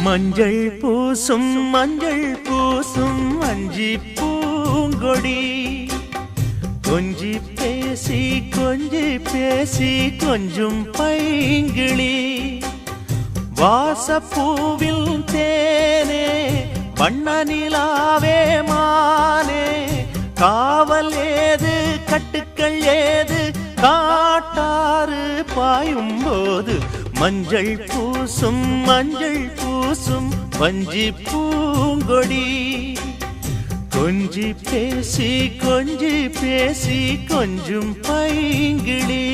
மஞ்சள் பூசும் அஞ்சி பூங்கொடி கொஞ்சி பேசி கொஞ்சும் பைங்கிளி வாசப்பூவில் தேனே வண்ண நிலாவே மானே காவல் ஏது கட்டுக்கள் ஏது காட்டாறு பாயும் போது மஞ்சள் பூசும் வஞ்சி பூங்கொடி கொஞ்சி பேசி கொஞ்சும் பைங்கிளி